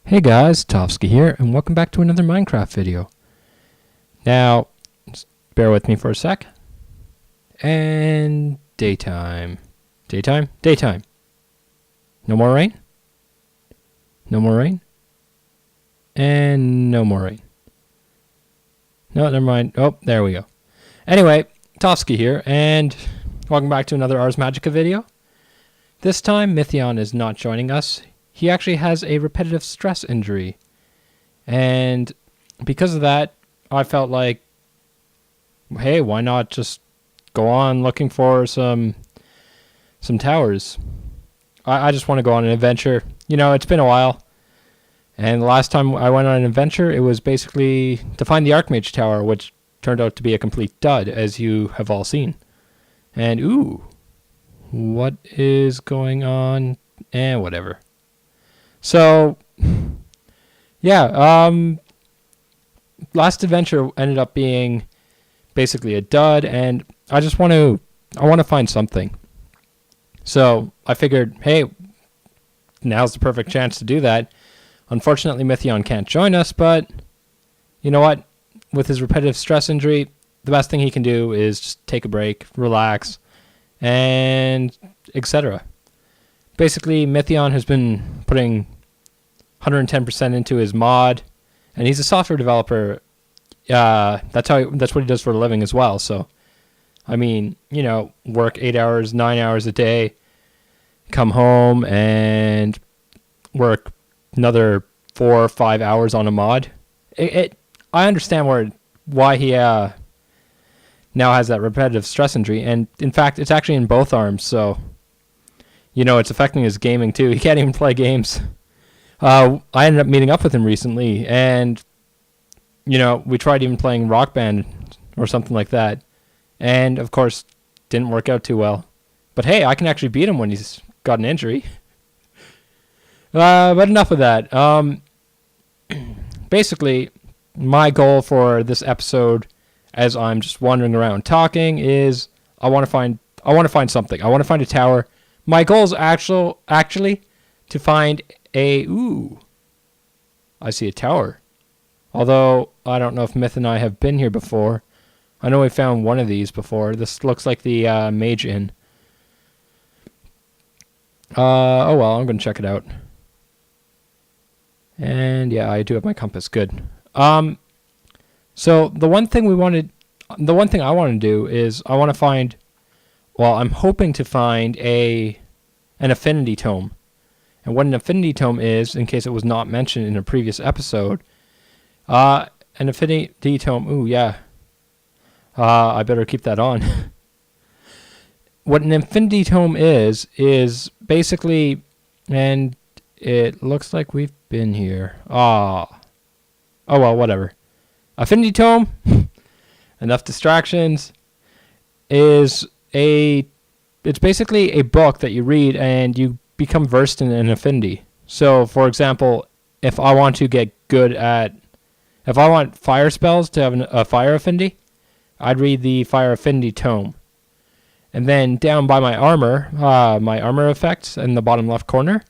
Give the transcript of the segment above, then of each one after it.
Hey guys, Tofsky here, and welcome back to another Minecraft video. Now, just bear with me for a sec. And daytime. Daytime? Daytime. No more rain? No more rain? And no more rain. No, never mind. Oh, there we go. Anyway, Tofsky here, and welcome back to another Ars Magica video. This time, Mithion is not joining us. He actually has a repetitive stress injury. And because of that, I felt like, hey, why not just go on looking for some towers? I just want to go on an adventure. You know, it's been a while. And the last time I went on an adventure, it was basically to find the Archmage Tower, which turned out to be a complete dud, as you have all seen. And, ooh, what is going on? Whatever. So, yeah, last adventure ended up being basically a dud, and I want to find something. So I figured, hey, now's the perfect chance to do that. Unfortunately, Mithion can't join us, but you know what? With his repetitive stress injury, the best thing he can do is just take a break, relax, and etc. Basically, Mithion has been putting 110% into his mod, and he's a software developer. That's what he does for a living as well. So, I mean, you know, work 8 hours, 9 hours a day, come home and work another 4 or 5 hours on a mod. I understand why he now has that repetitive stress injury, and in fact, it's actually in both arms. So, you know, it's affecting his gaming too. He can't even play games. I ended up meeting up with him recently, and, you know, we tried even playing Rock Band or something like that. And, of course, didn't work out too well. But hey, I can actually beat him when he's got an injury. But enough of that. Basically, my goal for this episode, as I'm just wandering around talking, is I want to find something. I want to find a tower. My goal is actually to find I see a tower. Although, I don't know if Myth and I have been here before. I know we found one of these before. This looks like the Mage Inn. Oh well, I'm going to check it out. And yeah, I do have my compass. Good. So the one thing I want to do is I'm hoping to find an affinity tome. And what an affinity tome is, in case it was not mentioned in a previous episode, an affinity tome, ooh, yeah. I better keep that on. What an affinity tome is basically, and it looks like we've been here. Oh well, whatever. Affinity tome, enough distractions, it's basically a book that you read and you become versed in an affinity. So, for example, if I want fire spells to have a fire affinity, I'd read the fire affinity tome. And then down by my armor effects in the bottom left corner,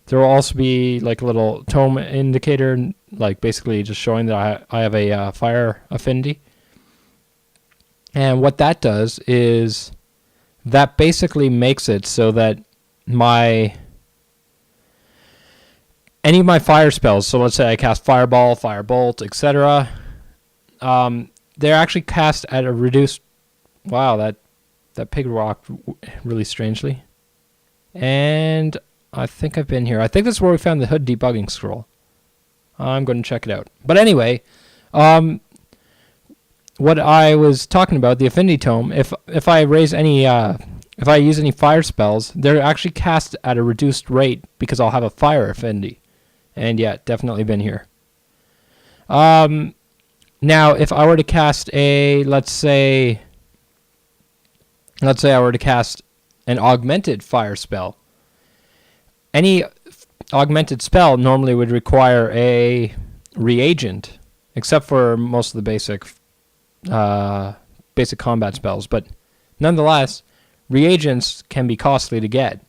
there will also be like a little tome indicator, like basically just showing that I have a fire affinity. And what that does is that basically makes it so that any of my fire spells, so let's say I cast Fireball, Firebolt, etc., they're actually cast at a reduced... Wow, that pig rocked really strangely. And I think I've been here. I think this is where we found the hood debugging scroll. I'm going to check it out. But anyway, what I was talking about, the affinity tome, if I raise any... if I use any fire spells, they're actually cast at a reduced rate because I'll have a fire affinity. And yeah, definitely been here. Now, if I were to cast let's say I were to cast an augmented fire spell, any augmented spell normally would require a reagent, except for most of the basic combat spells. But nonetheless, reagents can be costly to get.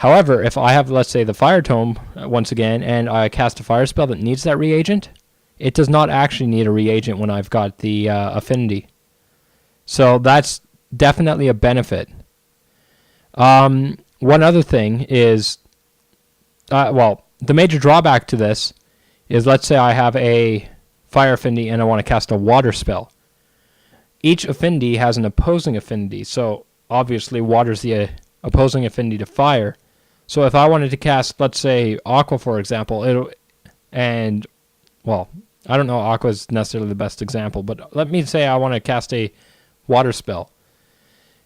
However, if I have, let's say, the Fire Tome once again, and I cast a fire spell that needs that reagent, it does not actually need a reagent when I've got the affinity. So that's definitely a benefit. One other thing is, well, the major drawback to this is, let's say I have a fire affinity and I want to cast a water spell. Each affinity has an opposing affinity, so obviously water's the opposing affinity to fire. So if I wanted to cast, let's say, Aqua, for example, well, I don't know Aqua is necessarily the best example, but let me say I want to cast a water spell.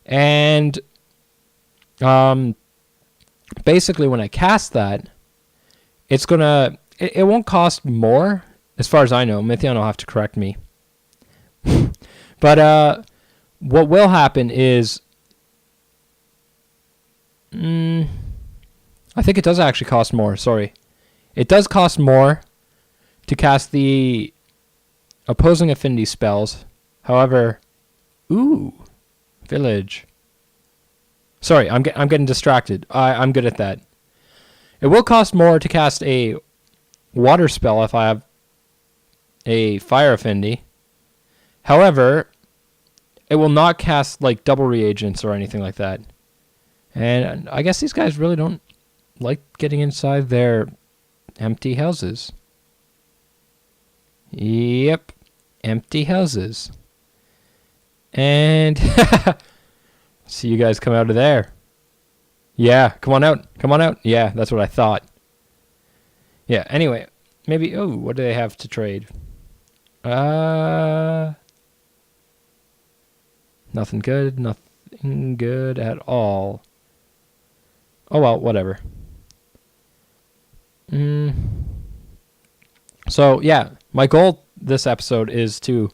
And basically when I cast that, it won't cost more, as far as I know. Mithion will have to correct me. But what will happen is, I think it does actually cost more, sorry. It does cost more to cast the opposing affinity spells. However, village. Sorry, I'm getting distracted. I'm good at that. It will cost more to cast a water spell if I have a fire affinity. However, it will not cast like double reagents or anything like that. And I guess these guys really don't like getting inside their empty houses. Yep, empty houses. And see you guys come out of there. Yeah, come on out. Come on out. Yeah, that's what I thought. Yeah, anyway, maybe, what do they have to trade? Nothing good. Nothing good at all. Oh, well, whatever. So, yeah, my goal this episode is to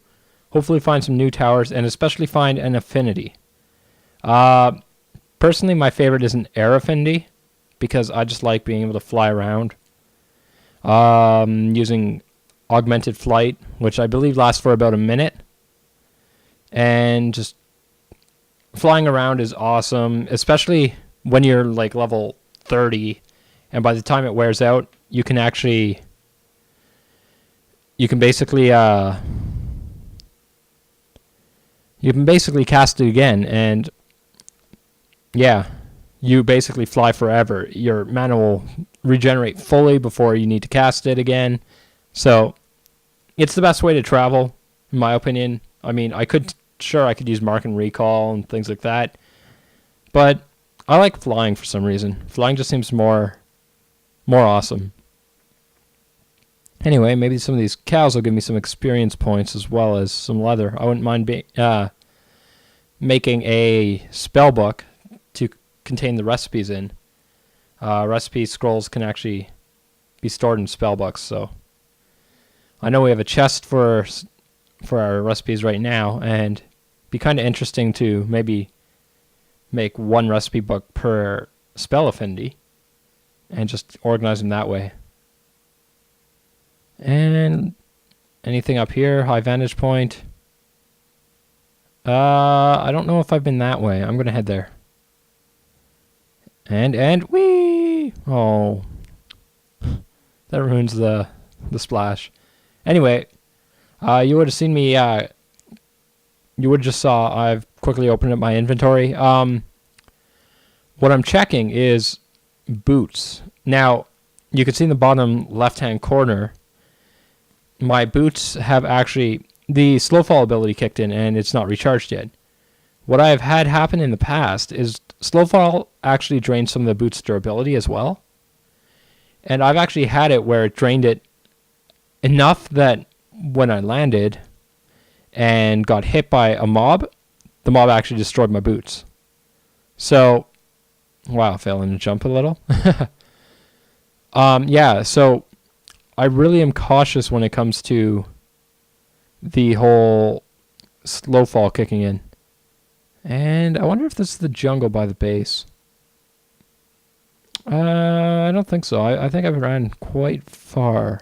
hopefully find some new towers and especially find an affinity. Personally, my favorite is an air affinity because I just like being able to fly around. Using augmented flight, which I believe lasts for about a minute. And just flying around is awesome, especially when you're like level 30, and by the time it wears out, you can basically cast it again, and yeah, you basically fly forever. Your mana will regenerate fully before you need to cast it again. So it's the best way to travel, in my opinion. I mean, I could use Mark and Recall and things like that, but I like flying for some reason. Flying just seems more awesome. Anyway, maybe some of these cows will give me some experience points as well as some leather. I wouldn't mind making a spell book to contain the recipes in. Recipe scrolls can actually be stored in spell books, so I know we have a chest for our recipes right now, and it'd be kind of interesting to maybe make one recipe book per spell affinity and just organize them that way. And anything up here, high vantage point. I don't know if I've been that way. I'm gonna head there. And whee! Oh, that ruins the splash. Anyway, you would have seen me. You would have just saw I've quickly opened up my inventory. What I'm checking is boots. Now, you can see in the bottom left-hand corner, my boots have actually, the slow fall ability kicked in and it's not recharged yet. What I've had happen in the past is slow fall actually drains some of the boots' durability as well. And I've actually had it where it drained it enough that when I landed and got hit by a mob, the mob actually destroyed my boots. So, wow, failing to jump a little. Yeah, so I really am cautious when it comes to the whole slow fall kicking in. And I wonder if this is the jungle by the base. I don't think so. I think I've ran quite far.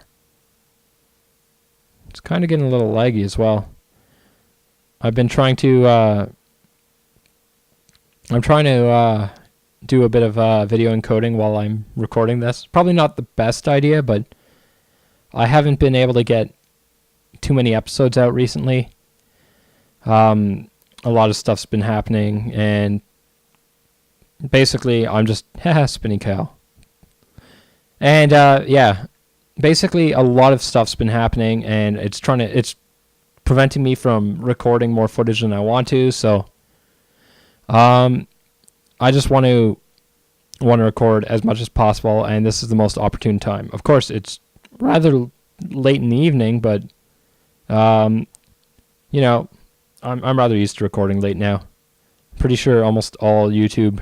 It's kind of getting a little laggy as well. I've been trying to do a bit of video encoding while I'm recording this. Probably not the best idea, but I haven't been able to get too many episodes out recently. A lot of stuff's been happening, and basically I'm just spinning cow. And yeah, basically a lot of stuff's been happening, and it's preventing me from recording more footage than I want to. So I just want to record as much as possible, and this is the most opportune time. Of course, it's rather late in the evening, but you know, I'm rather used to recording late now. Pretty sure almost all YouTube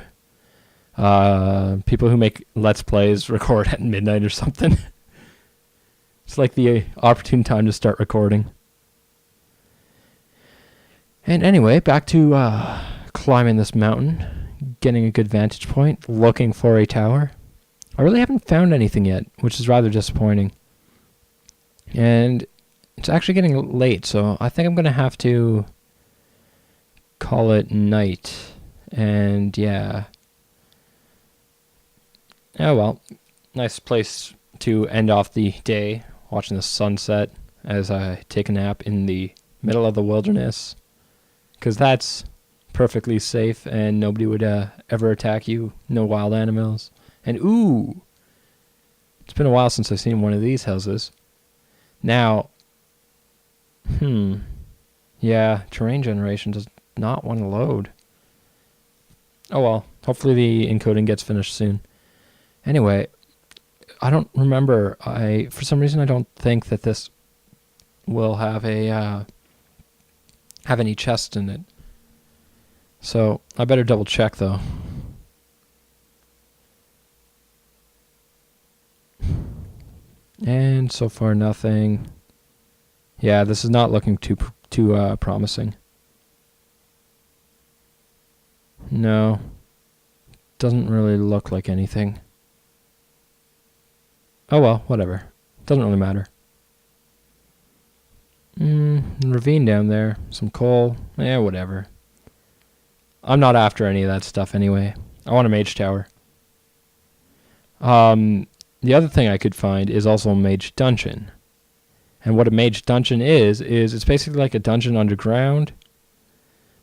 people who make Let's Plays record at midnight or something. It's like the opportune time to start recording. And anyway, back to climbing this mountain, getting a good vantage point, looking for a tower. I really haven't found anything yet, which is rather disappointing. And it's actually getting late, so I think I'm going to have to call it night. And yeah. Oh well, nice place to end off the day, watching the sunset as I take a nap in the middle of the wilderness. Because that's perfectly safe and nobody would ever attack you. No wild animals. And ooh, it's been a while since I've seen one of these houses. Now, yeah, terrain generation does not want to load. Oh well, hopefully the encoding gets finished soon. Anyway, I don't remember. For some reason I don't think that this will have any chests in it. So I better double check though. And so far nothing. Yeah, this is not looking too promising. No. Doesn't really look like anything. Oh well, whatever. Doesn't really matter. Ravine down there. Some coal. Whatever. I'm not after any of that stuff anyway. I want a mage tower. The other thing I could find is also a mage dungeon. And what a mage dungeon is it's basically like a dungeon underground,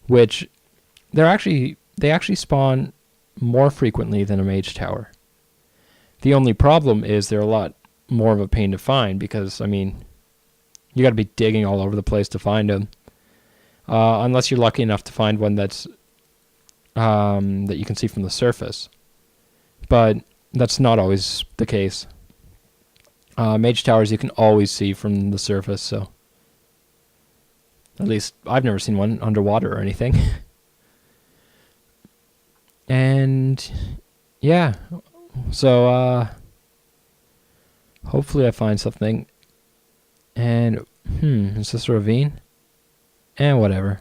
which they actually spawn more frequently than a mage tower. The only problem is they're a lot more of a pain to find because, I mean, you got to be digging all over the place to find them. Unless you're lucky enough to find one that's that you can see from the surface. But that's not always the case. Mage towers you can always see from the surface, so at least I've never seen one underwater or anything. And yeah, so hopefully I find something. And is this a ravine? Whatever.